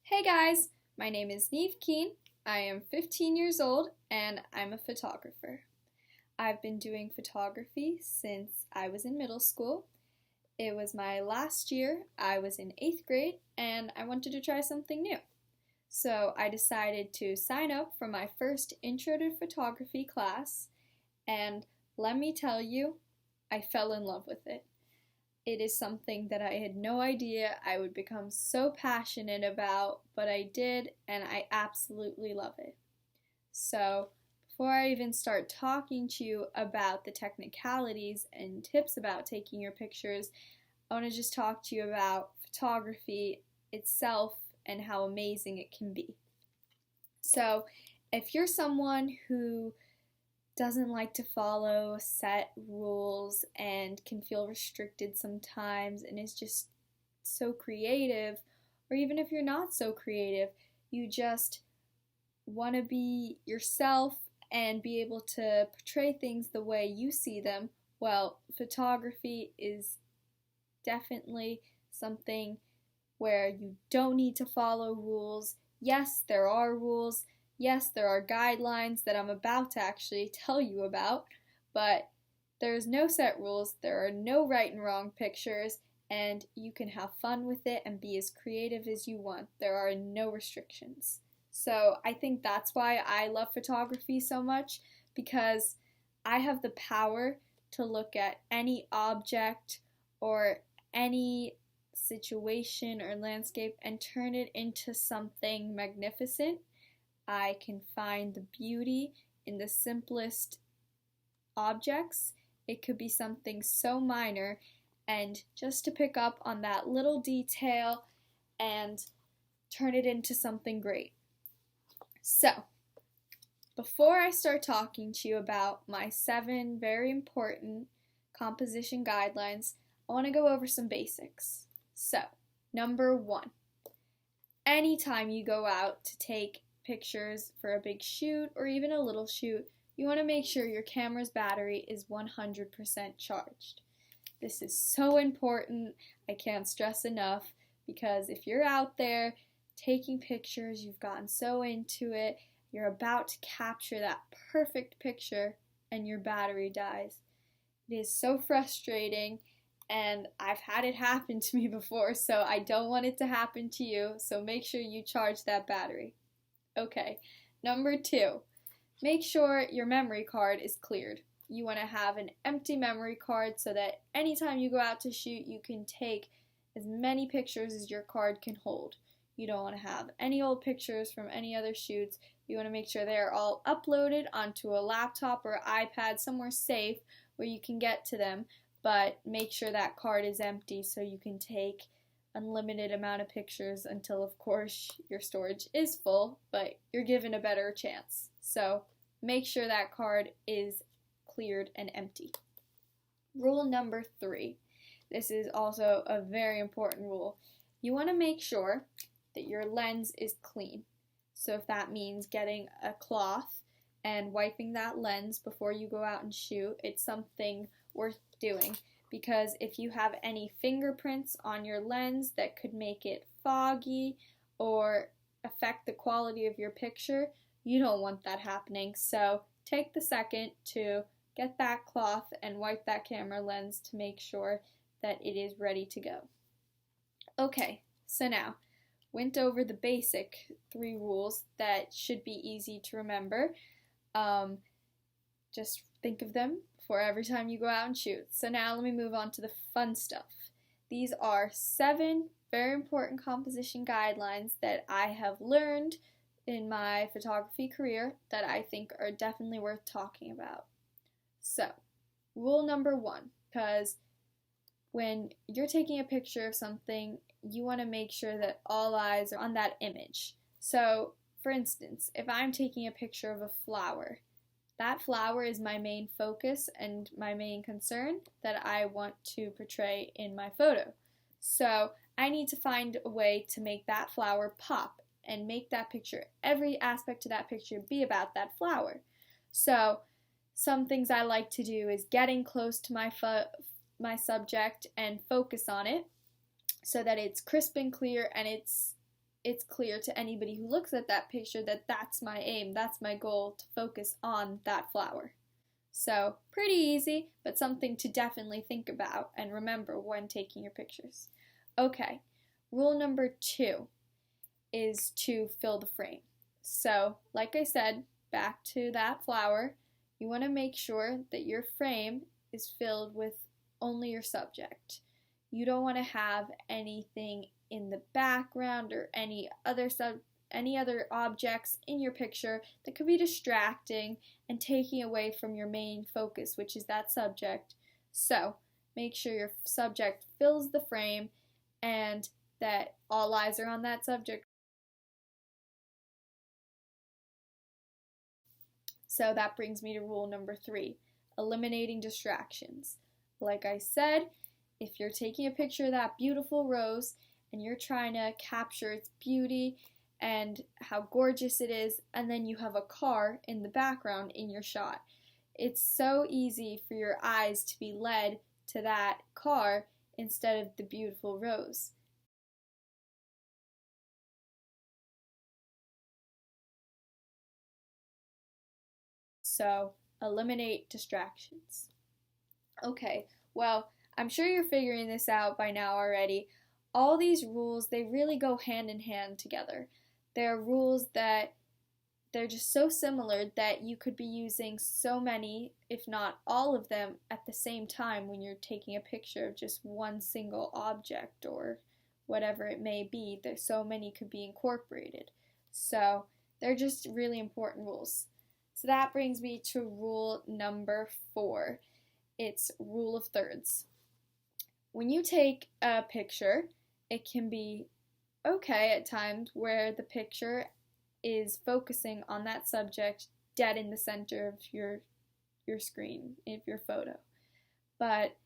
Hey guys, my name is Neve Keen. I am 15 years old and I'm a photographer. I've been doing photography since I was in middle school. It was my last year, I was in 8th grade, and I wanted to try something new. So I decided to sign up for my first Intro to Photography class, and let me tell you, I fell in love with it. It is something that I had no idea I would become so passionate about, but I did, and I absolutely love it. So, before I even start talking to you about the technicalities and tips about taking your pictures, I want to just talk to you about photography itself and how amazing it can be. So, if you're someone who doesn't like to follow set rules and can feel restricted sometimes and is just so creative, or even if you're not so creative, you just want to be yourself and be able to portray things the way you see them, well, photography is definitely something where you don't need to follow rules. Yes, there are rules. Yes, there are guidelines that I'm about to actually tell you about, but there's no set rules, there are no right and wrong pictures, and you can have fun with it and be as creative as you want. There are no restrictions. So I think that's why I love photography so much, because I have the power to look at any object or any situation or landscape and turn it into something magnificent. I can find the beauty in the simplest objects. It could be something so minor, and just to pick up on that little detail and turn it into something great. So, before I start talking to you about my 7 very important composition guidelines, I want to go over some basics. So, number 1, anytime you go out to take pictures for a big shoot or even a little shoot, you want to make sure your camera's battery is 100% charged. This is so important, I can't stress enough, because if you're out there taking pictures, you've gotten so into it, you're about to capture that perfect picture, and your battery dies. It is so frustrating, and I've had it happen to me before, so I don't want it to happen to you, so make sure you charge that battery. Okay, number 2, make sure your memory card is cleared. You want to have an empty memory card so that anytime you go out to shoot, you can take as many pictures as your card can hold. You don't want to have any old pictures from any other shoots. You want to make sure they're all uploaded onto a laptop or iPad somewhere safe where you can get to them, but make sure that card is empty so you can take unlimited amount of pictures until, of course, your storage is full, but you're given a better chance. So make sure that card is cleared and empty. Rule number 3. This is also a very important rule. You want to make sure that your lens is clean. So if that means getting a cloth and wiping that lens before you go out and shoot, it's something worth doing. Because if you have any fingerprints on your lens that could make it foggy or affect the quality of your picture, you don't want that happening. So take the second to get that cloth and wipe that camera lens to make sure that it is ready to go. Okay, so now, went over the basic 3 rules that should be easy to remember. Just think of them for every time you go out and shoot. So now let me move on to the fun stuff. These are 7 very important composition guidelines that I have learned in my photography career that I think are definitely worth talking about. So, rule number 1, because when you're taking a picture of something, you want to make sure that all eyes are on that image. So, for instance, if I'm taking a picture of a flower, that flower is my main focus and my main concern that I want to portray in my photo. So I need to find a way to make that flower pop and make that picture, every aspect of that picture be about that flower. So some things I like to do is getting close to my subject and focus on it so that it's crisp and clear and it's it's clear to anybody who looks at that picture that that's my aim, that's my goal, to focus on that flower. So pretty easy, but something to definitely think about and remember when taking your pictures. Okay, rule number 2 is to fill the frame. So like I said, back to that flower, you want to make sure that your frame is filled with only your subject. You don't want to have anything in the background or any other objects in your picture that could be distracting and taking away from your main focus, which is that subject. So make sure your subject fills the frame and that all eyes are on that subject. So that brings me to rule number 3, eliminating distractions. Like I said, if you're taking a picture of that beautiful rose and you're trying to capture its beauty and how gorgeous it is, and then you have a car in the background in your shot, it's so easy for your eyes to be led to that car instead of the beautiful rose. So eliminate distractions. Okay, well, I'm sure you're figuring this out by now already. All these rules, they really go hand in hand together. They're rules that they're just so similar that you could be using so many, if not all of them, at the same time when you're taking a picture of just one single object or whatever it may be. There's so many could be incorporated. So they're just really important rules. So that brings me to rule number 4. It's rule of thirds. When you take a picture, it can be okay at times where the picture is focusing on that subject dead in the center of your screen, of your photo. But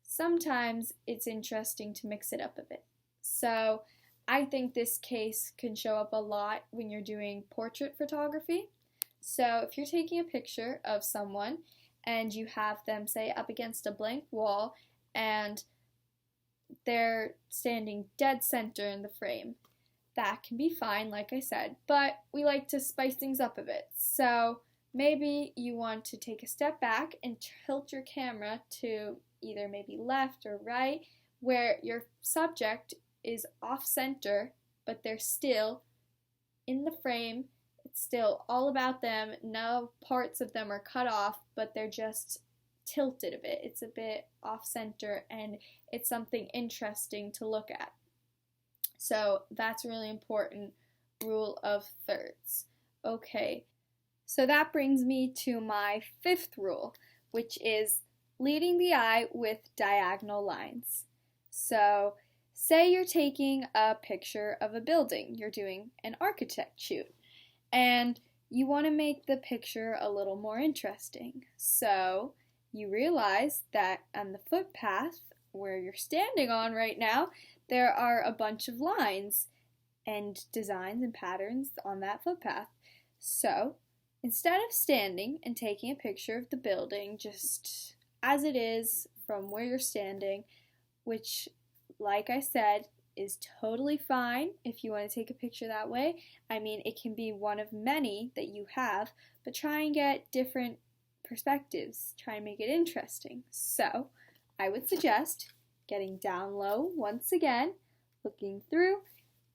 sometimes it's interesting to mix it up a bit. So I think this case can show up a lot when you're doing portrait photography. So if you're taking a picture of someone and you have them, say, up against a blank wall and they're standing dead center in the frame, that can be fine, like I said, but we like to spice things up a bit. So maybe you want to take a step back and tilt your camera to either maybe left or right, where your subject is off center, but they're still in the frame. It's still all about them. No parts of them are cut off, but they're just tilted a bit. It's a bit off center and it's something interesting to look at. So that's a really important rule of thirds. Okay, so that brings me to my 5th rule, which is leading the eye with diagonal lines. So say you're taking a picture of a building, you're doing an architect shoot, and you want to make the picture a little more interesting. So you realize that on the footpath where you're standing on right now, there are a bunch of lines and designs and patterns on that footpath. So instead of standing and taking a picture of the building just as it is from where you're standing, which, like I said, is totally fine if you want to take a picture that way. I mean, it can be one of many that you have, but try and get different perspectives. Try and make it interesting. So I would suggest getting down low once again, looking through,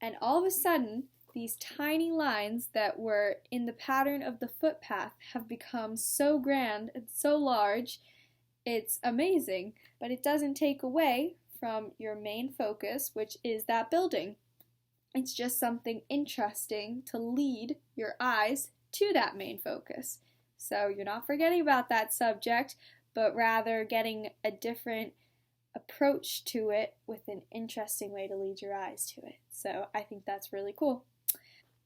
and all of a sudden, these tiny lines that were in the pattern of the footpath have become so grand and so large. It's amazing, but it doesn't take away from your main focus, which is that building. It's just something interesting to lead your eyes to that main focus. So you're not forgetting about that subject, but rather getting a different approach to it with an interesting way to lead your eyes to it. So I think that's really cool.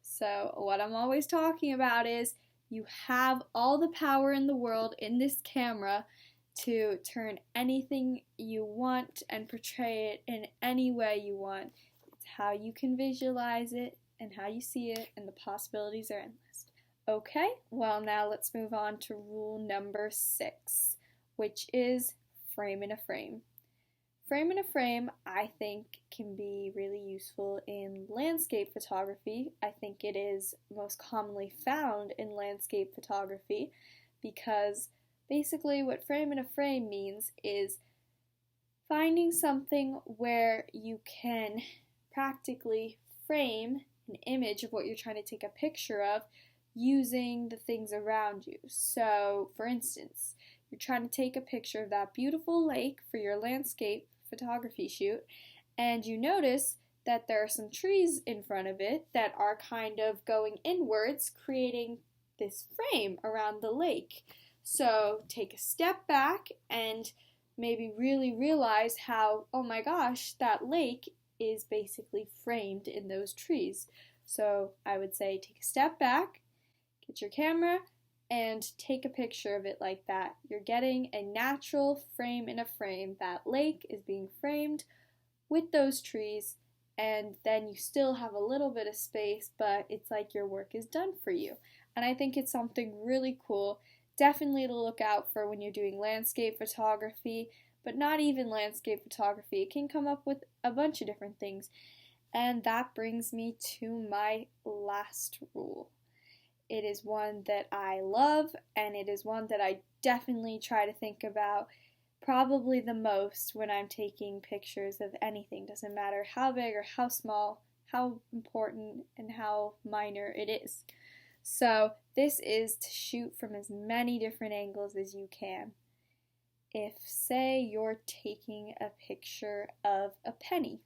So what I'm always talking about is you have all the power in the world in this camera to turn anything you want and portray it in any way you want. It's how you can visualize it and how you see it, and the possibilities are endless. Okay, well now let's move on to rule number 6, which is frame in a frame. Frame in a frame, I think, can be really useful in landscape photography. I think it is most commonly found in landscape photography because basically what frame in a frame means is finding something where you can practically frame an image of what you're trying to take a picture of using the things around you. So, for instance, you're trying to take a picture of that beautiful lake for your landscape photography shoot, and you notice that there are some trees in front of it that are kind of going inwards, creating this frame around the lake. So take a step back and maybe really realize how, oh my gosh, that lake is basically framed in those trees. So I would say take a step back, get your camera, and take a picture of it like that. You're getting a natural frame in a frame. That lake is being framed with those trees, and then you still have a little bit of space, but it's like your work is done for you. And I think it's something really cool, definitely to look out for when you're doing landscape photography, but not even landscape photography. It can come up with a bunch of different things. And that brings me to my last rule. It is one that I love, and it is one that I definitely try to think about probably the most when I'm taking pictures of anything. Doesn't matter how big or how small, how important and how minor it is. So this is to shoot from as many different angles as you can. If, say, you're taking a picture of a penny,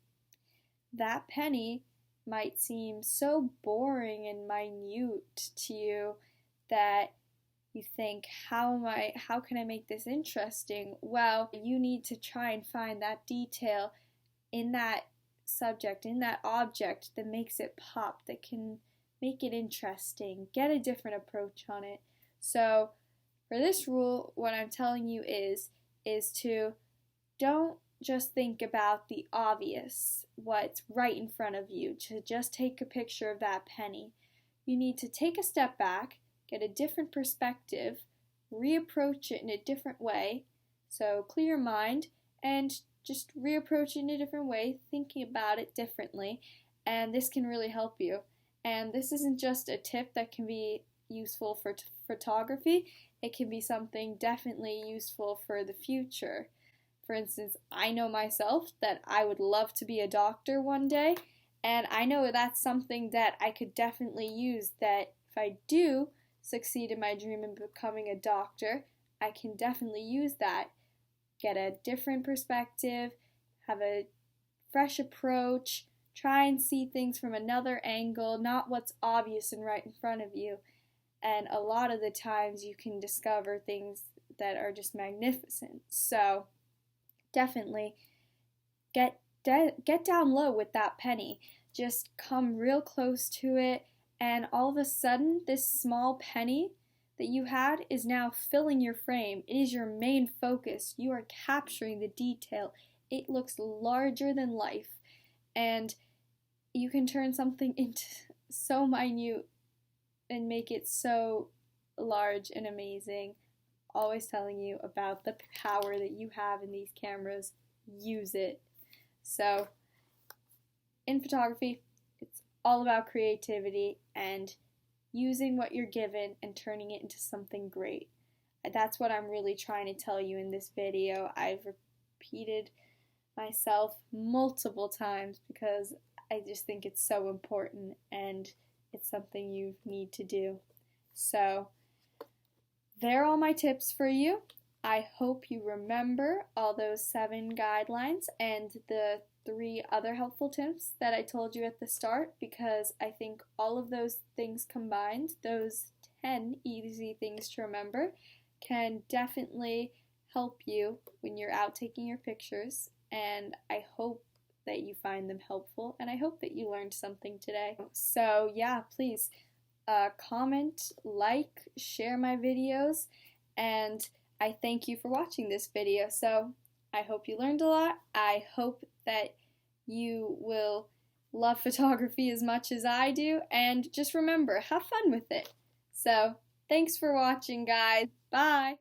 that penny might seem so boring and minute to you that you think, how can I make this interesting? Well, you need to try and find that detail in that subject, in that object that makes it pop, that can make it interesting, get a different approach on it. So for this rule, what I'm telling you is to don't just think about the obvious, what's right in front of you, to just take a picture of that penny. You need to take a step back, get a different perspective, reapproach it in a different way. So clear your mind and just reapproach it in a different way, thinking about it differently, and this can really help you. And this isn't just a tip that can be useful for photography, it can be something definitely useful for the future. For instance, I know myself that I would love to be a doctor one day, and I know that's something that I could definitely use, that if I do succeed in my dream in becoming a doctor, I can definitely use that. Get a different perspective, have a fresh approach, try and see things from another angle, not what's obvious and right in front of you. And a lot of the times you can discover things that are just magnificent. So definitely get down low with that penny. Just come real close to it, and all of a sudden this small penny that you had is now filling your frame. It is your main focus. You are capturing the detail. It looks larger than life, and you can turn something into so minute and make it so large and amazing. Always telling you about the power that you have in these cameras. Use it. So in photography, it's all about creativity and using what you're given and turning it into something great. That's what I'm really trying to tell you in this video. I've repeated myself multiple times because I just think it's so important and it's something you need to do. So there are all my tips for you. I hope you remember all those 7 guidelines and the 3 other helpful tips that I told you at the start, because I think all of those things combined, those 10 easy things to remember, can definitely help you when you're out taking your pictures, and I hope that you find them helpful, and I hope that you learned something today. So yeah, please comment, like, share my videos, and I thank you for watching this video. So I hope you learned a lot. I hope that you will love photography as much as I do, and just remember, have fun with it. So thanks for watching, guys. Bye!